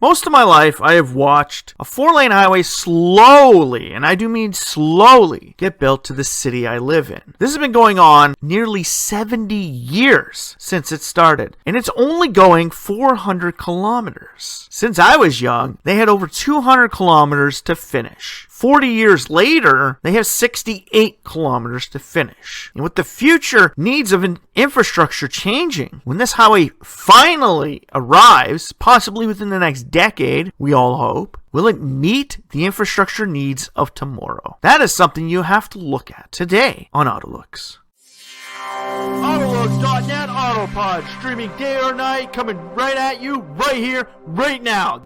Most of my life, I have watched a 4-lane highway slowly, and I do mean slowly, get built to the city I live in. This has been going on nearly 70 years since it started, and it's only going 400 kilometers. Since I was young, they had over 200 kilometers to finish. 40 years later, they have 68 kilometers to finish. And with the future needs of infrastructure changing, when this highway finally arrives, possibly within the next decade, we all hope, will it meet the infrastructure needs of tomorrow? That is something you have to look at today on AutoLooks. AutoLooks.net Autopod, streaming day or night, coming right at you, right here, right now.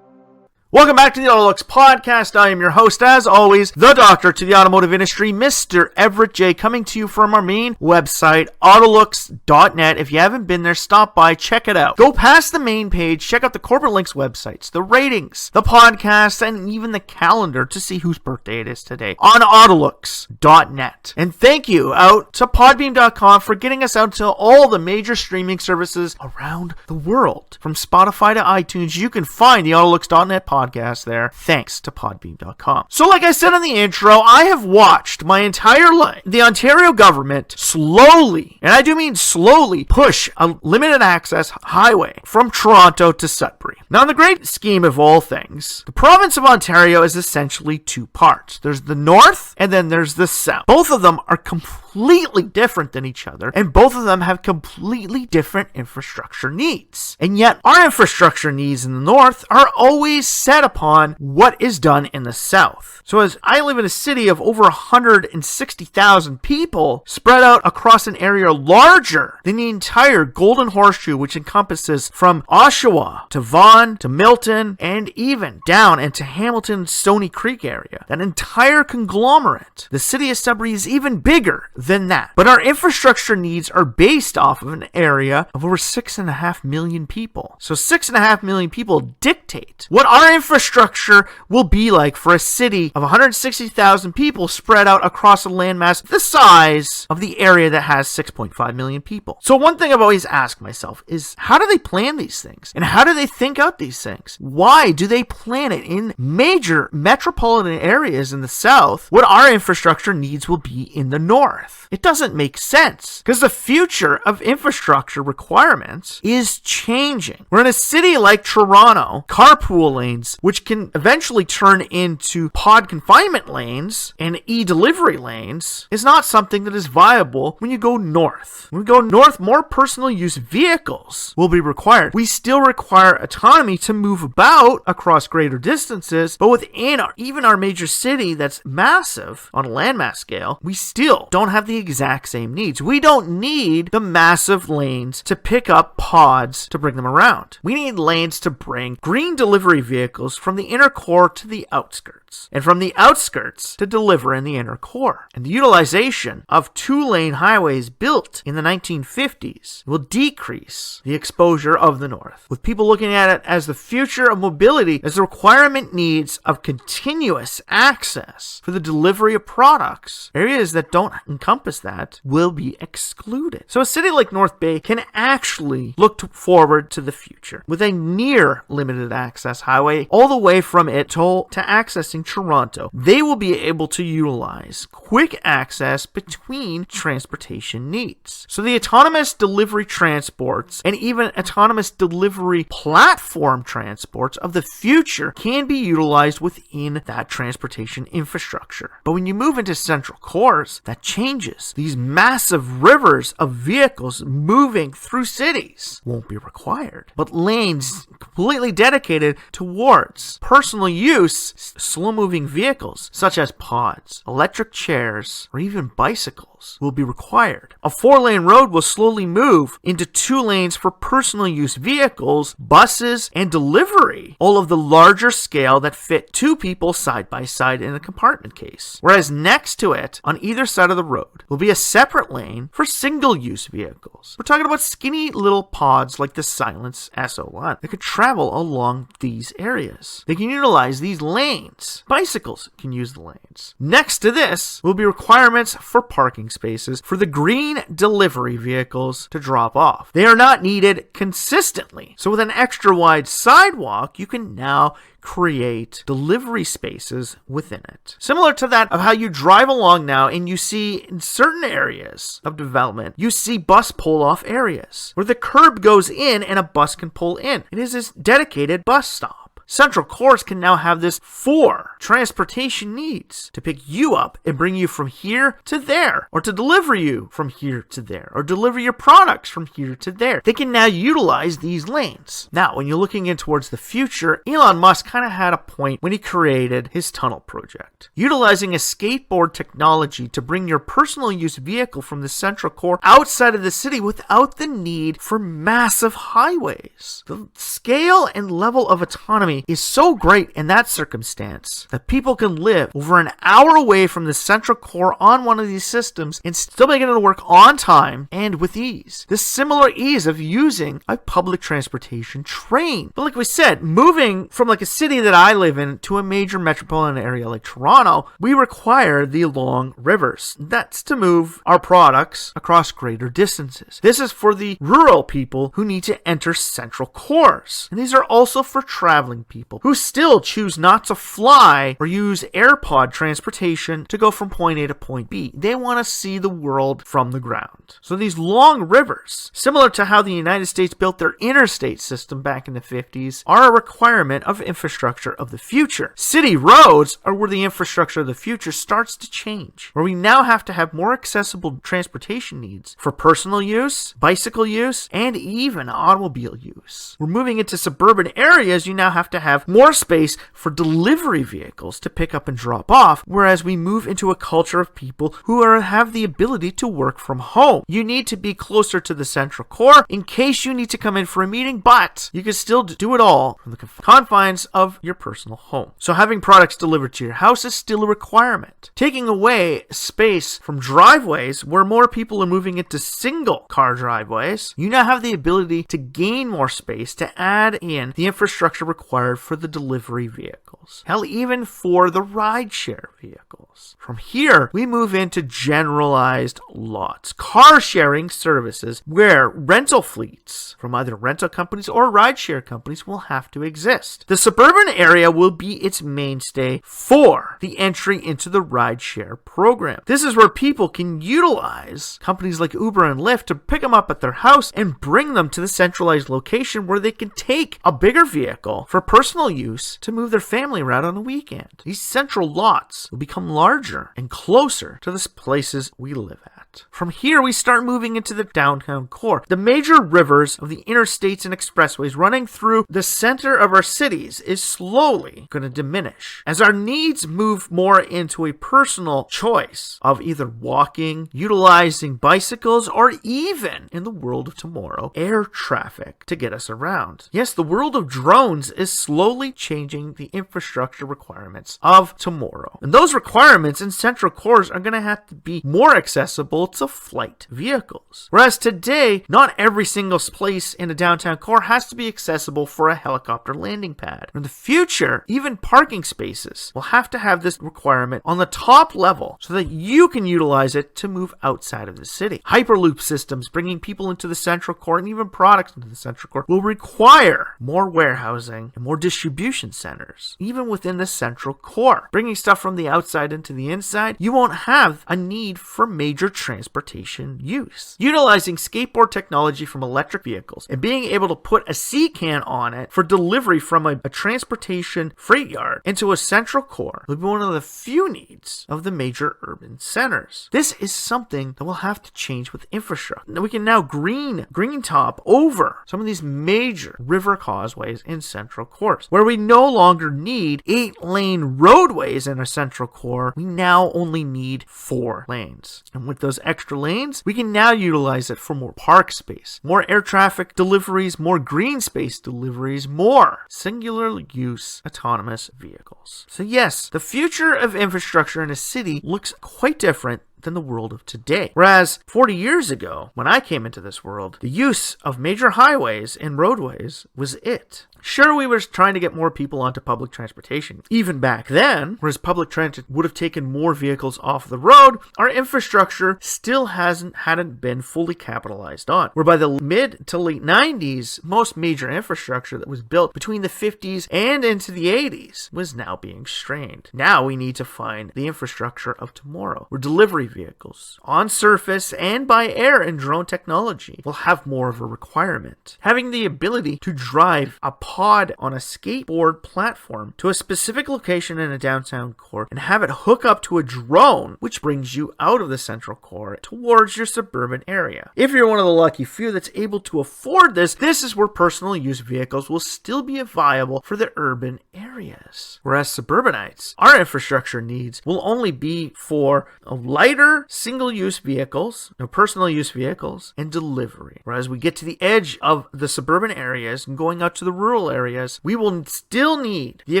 Welcome back to the AutoLooks podcast. I am your host, as always, the doctor to the automotive industry, Mr. Everett J, coming to you from our main website, AutoLooks.net. If you haven't been there, stop by, check it out. Go past the main page, check out the corporate links websites, the ratings, the podcast, and even the calendar to see whose birthday it is today on AutoLooks.net. And thank you out to Podbean.com for getting us out to all the major streaming services around the world. From Spotify to iTunes, you can find the AutoLooks.net podcast there, thanks to Podbean.com. So like I said in the intro, I have watched my entire life the Ontario government slowly, and I do mean slowly, push a limited access highway from Toronto to Sudbury. Now in the great scheme of all things, the province of Ontario is essentially two parts. There's the north and then there's the south. Both of them are completely different than each other, and both of them have completely different infrastructure needs. And yet our infrastructure needs in the north are always set upon what is done in the south. So as I live in a city of over 160,000 people spread out across an area larger than the entire Golden Horseshoe, which encompasses from Oshawa to Vaughan to Milton and even down into Hamilton Stony Creek area. That entire conglomerate, the city of Sudbury, is even bigger than that. But our infrastructure needs are based off of an area of over 6.5 million people. So 6.5 million people dictate what our infrastructure will be like for a city of 160,000 people spread out across a landmass the size of the area that has 6.5 million people. So one thing I've always asked myself is, how do they plan these things? And how do they think out these things? Why do they plan it in major metropolitan areas in the south what our infrastructure needs will be in the north? It doesn't make sense, because the future of infrastructure requirements is changing. We're in a city like Toronto, carpool lanes, which can eventually turn into pod confinement lanes and e-delivery lanes, is not something that is viable when you go north. When we go north, more personal use vehicles will be required. We still require autonomy to move about across greater distances, but within even our major city that's massive on a landmass scale, we still don't have the exact same needs. We don't need the massive lanes to pick up pods to bring them around. We need lanes to bring green delivery vehicles from the inner core to the outskirts, and from the outskirts to deliver in the inner core. And the utilization of two-lane highways built in the 1950s will decrease the exposure of the north, with people looking at it as the future of mobility as the requirement needs of continuous access for the delivery of products. Areas that don't encompass that will be excluded. So a city like North Bay can actually look forward to the future with a near limited access highway all the way from Atoll to accessing Toronto. They will be able to utilize quick access between transportation needs. So the autonomous delivery transports and even autonomous delivery platform transports of the future can be utilized within that transportation infrastructure. But when you move into central cores, that changes. These massive rivers of vehicles moving through cities won't be required, but lanes completely dedicated towards personal use, slow-moving vehicles such as pods, electric chairs, or even bicycles will be required. A 4-lane road will slowly move into 2 lanes for personal use vehicles, buses, and delivery, all of the larger scale that fit 2 people side by side in a compartment case. Whereas next to it, on either side of the road, will be a separate lane for single-use vehicles. We're talking about skinny little pods like the Silence SO1 that could travel along these areas. They can utilize these lanes but bicycles can use the lanes. Next to this will be requirements for parking spaces for the green delivery vehicles to drop off. They are not needed consistently. So with an extra wide sidewalk, you can now create delivery spaces within it. Similar to that of how you drive along now and you see in certain areas of development, you see bus pull-off areas where the curb goes in and a bus can pull in. It is this dedicated bus stop. Central cores can now have this for transportation needs to pick you up and bring you from here to there, or to deliver you from here to there, or deliver your products from here to there. They can now utilize these lanes. Now, when you're looking in towards the future, Elon Musk kind of had a point when he created his tunnel project. Utilizing a skateboard technology to bring your personal use vehicle from the central core outside of the city without the need for massive highways. The scale and level of autonomy is so great in that circumstance that people can live over an hour away from the central core on one of these systems and still make it to work on time and with ease. The similar ease of using a public transportation train. But like we said, moving from like a city that I live in to a major metropolitan area like Toronto, we require the long rivers. That's to move our products across greater distances. This is for the rural people who need to enter central cores. And these are also for traveling people who still choose not to fly or use AirPod transportation to go from point A to point B. They want to see the world from the ground. So these long rivers, similar to how the United States built their interstate system back in the 50s, are a requirement of infrastructure of the future. City roads are where the infrastructure of the future starts to change, where we now have to have more accessible transportation needs for personal use, bicycle use, and even automobile use. We're moving into suburban areas. You now have to have more space for delivery vehicles to pick up and drop off, whereas we move into a culture of people who have the ability to work from home. You need to be closer to the central core in case you need to come in for a meeting, but you can still do it all from the confines of your personal home. So having products delivered to your house is still a requirement. Taking away space from driveways where more people are moving into single car driveways, you now have the ability to gain more space to add in the infrastructure required for the delivery vehicles. Hell, even for the rideshare vehicles. From here, we move into generalized lots, car sharing services where rental fleets from either rental companies or rideshare companies will have to exist. The suburban area will be its mainstay for the entry into the rideshare program. This is where people can utilize companies like Uber and Lyft to pick them up at their house and bring them to the centralized location where they can take a bigger vehicle for personal use to move their family around on the weekend. These central lots will become larger and closer to the places we live at. From here, we start moving into the downtown core. The major rivers of the interstates and expressways running through the center of our cities is slowly going to diminish as our needs move more into a personal choice of either walking, utilizing bicycles, or even, in the world of tomorrow, air traffic to get us around. Yes, the world of drones is slowly changing the infrastructure requirements of tomorrow. And those requirements in central cores are going to have to be more accessible to flight vehicles. Whereas today, not every single place in a downtown core has to be accessible for a helicopter landing pad. In the future, even parking spaces will have to have this requirement on the top level so that you can utilize it to move outside of the city. Hyperloop systems bringing people into the central core and even products into the central core will require more warehousing and more distribution centers, even within the central core. Bringing stuff from the outside into the inside, you won't have a need for major transportation use. Utilizing skateboard technology from electric vehicles and being able to put a C-can on it for delivery from a transportation freight yard into a central core will be one of the few needs of the major urban centers. This is something that will have to change with infrastructure. We can now green top over some of these major river causeways in central cores, where we no longer need 8-lane roadways in a central core. We now only need 4 lanes. And with those extra lanes, we can now utilize it for more park space, more air traffic deliveries, more green space deliveries, more singular use autonomous vehicles. So yes, the future of infrastructure in a city looks quite different than the world of today. Whereas 40 years ago, when I came into this world, the use of major highways and roadways was it. Sure, we were trying to get more people onto public transportation. Even back then, whereas public transit would have taken more vehicles off the road, our infrastructure still hadn't been fully capitalized on. Where by the mid to late 90s, most major infrastructure that was built between the 50s and into the 80s was now being strained. Now we need to find the infrastructure of tomorrow, where delivery vehicles, on surface and by air and drone technology, will have more of a requirement. Having the ability to drive a pod on a skateboard platform to a specific location in a downtown core and have it hook up to a drone, which brings you out of the central core towards your suburban area. If you're one of the lucky few that's able to afford this, this is where personal use vehicles will still be viable for the urban areas. Whereas suburbanites, our infrastructure needs will only be for lighter single-use vehicles, personal use vehicles, and delivery. Whereas we get to the edge of the suburban areas and going out to the rural areas, we will still need the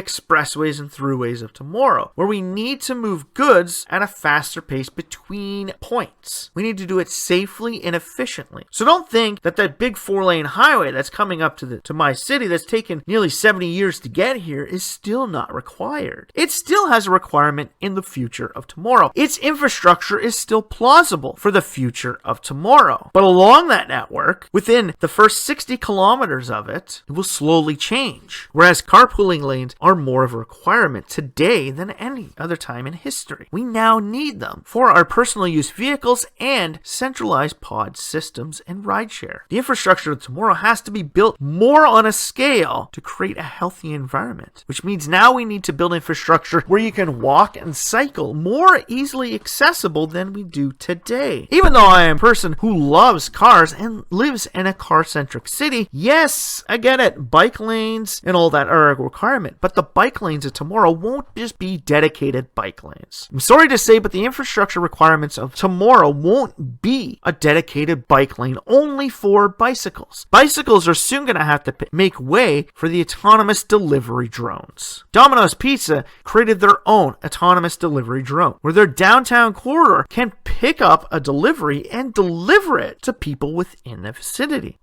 expressways and throughways of tomorrow, where we need to move goods at a faster pace between points. We need to do it safely and efficiently. So don't think that that big 4-lane highway that's coming up to my city that's taken nearly 70 years to get here is still not required. It still has a requirement in the future of tomorrow. Its infrastructure is still plausible for the future of tomorrow. But along that network, within the first 60 kilometers of it, it will slowly change. Whereas carpooling lanes are more of a requirement today than any other time in history. We now need them for our personal use vehicles and centralized pod systems and rideshare. The infrastructure of tomorrow has to be built more on a scale to create a healthy environment, which means now we need to build infrastructure where you can walk and cycle more easily accessible than we do today. Even though I am a person who loves cars and lives in a car-centric city, yes, I get it. Bike lanes and all that are a requirement, but the bike lanes of tomorrow won't just be dedicated bike lanes. I'm sorry to say, but the infrastructure requirements of tomorrow won't be a dedicated bike lane only for bicycles. Bicycles are soon going to have to make way for the autonomous delivery drones. Domino's Pizza created their own autonomous delivery drone, where their downtown corridor can pick up a delivery and deliver it to people within the vicinity.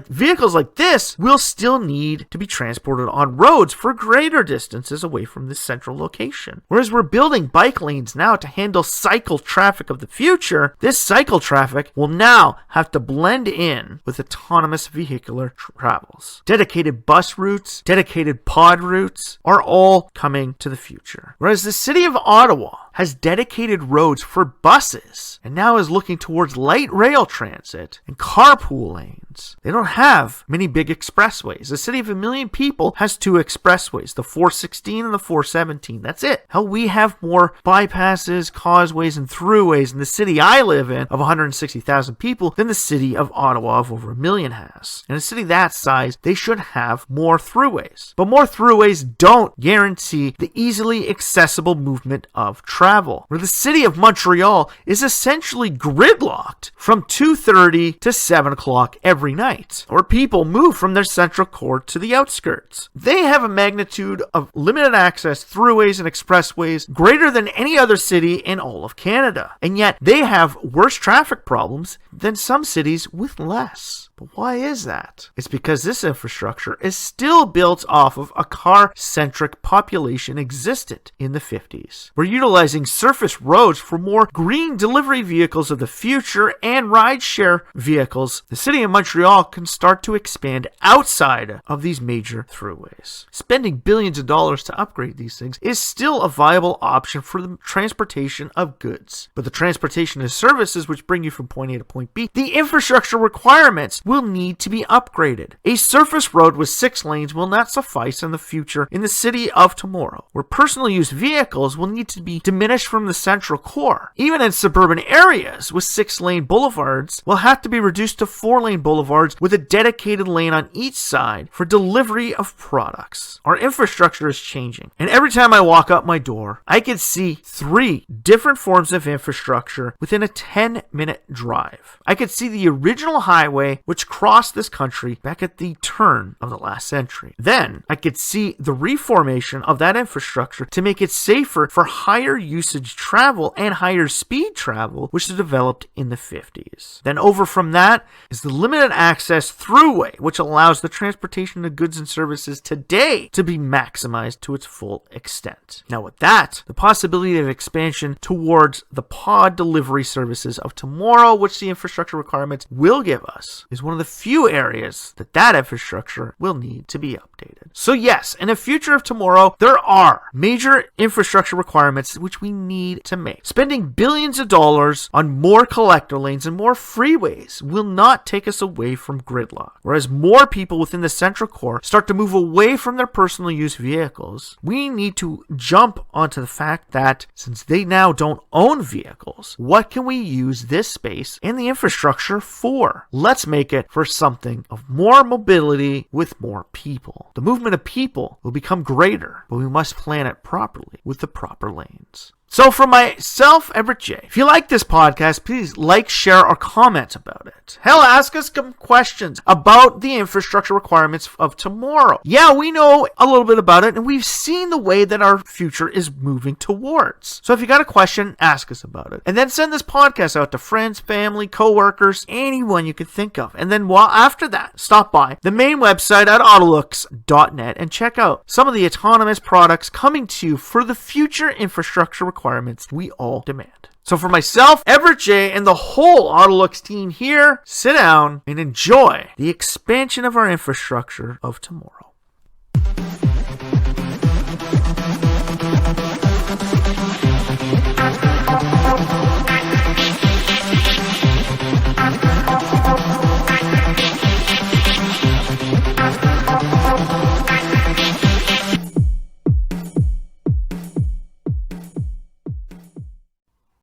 Vehicles like this will still need to be transported on roads for greater distances away from the central location. Whereas we're building bike lanes now to handle cycle traffic of the future, this cycle traffic will now have to blend in with autonomous vehicular travels. Dedicated bus routes, dedicated pod routes are all coming to the future. Whereas the city of Ottawa has dedicated roads for buses and now is looking towards light rail transit and carpool lanes. They don't have many big expressways. A city of 1 million people has 2 expressways, the 416 and the 417. That's it. Hell, we have more bypasses, causeways, and throughways in the city I live in of 160,000 people than the city of Ottawa of over 1 million has. In a city that size, they should have more throughways. But more throughways don't guarantee the easily accessible movement of travel, where the city of Montreal is essentially gridlocked from 2:30 to 7 o'clock every night, where people move from their central core to the outskirts. They have a magnitude of limited access throughways and expressways greater than any other city in all of Canada, and yet they have worse traffic problems than some cities with less. But why is that? It's because this infrastructure is still built off of a car-centric population existent in the 50s. We're utilizing surface roads for more green delivery vehicles of the future and rideshare vehicles. The city of Montreal can start to expand outside of these major throughways. Spending billions of dollars to upgrade these things is still a viable option for the transportation of goods. But the transportation of services which bring you from point A to point B, the infrastructure requirements will need to be upgraded. A surface road with 6 lanes will not suffice in the future in the city of tomorrow, where personal use vehicles will need to be diminished from the central core. Even in suburban areas with 6-lane boulevards will have to be reduced to 4-lane boulevards with a dedicated lane on each side for delivery of products. Our infrastructure is changing, and every time I walk up my door, I can see 3 different forms of infrastructure within a 10-minute drive. I could see the original highway which crossed this country back at the turn of the last century. Then I could see the reformation of that infrastructure to make it safer for higher usage travel and higher speed travel, which was developed in the 50s. Then over from that is the limited access throughway, which allows the transportation of goods and services today to be maximized to its full extent. Now with that, the possibility of expansion towards the pod delivery services of tomorrow, which the infrastructure requirements will give us, is one of the few areas that infrastructure will need to be updated. So yes, in the future of tomorrow, there are major infrastructure requirements which we need to make. Spending billions of dollars on more collector lanes and more freeways will not take us away from gridlock. Whereas more people within the central core start to move away from their personal use vehicles, we need to jump onto the fact that since they now don't own vehicles, what can we use this space and the infrastructure for? Let's make it for something of more mobility with more people. The movement of people will become greater, but we must plan it properly with the proper lanes. So for myself, Everett J, if you like this podcast, please like, share, or comment about it. Hell, ask us some questions about the infrastructure requirements of tomorrow. Yeah, we know a little bit about it, and we've seen the way that our future is moving towards. So if you got a question, ask us about it. And then send this podcast out to friends, family, co-workers, anyone you can think of. And then after that, stop by the main website at AutoLooks.net and check out some of the autonomous products coming to you for the future infrastructure requirements we all demand. So for myself, Everett J, and the whole AutoLooks team here, sit down and enjoy the expansion of our infrastructure of tomorrow.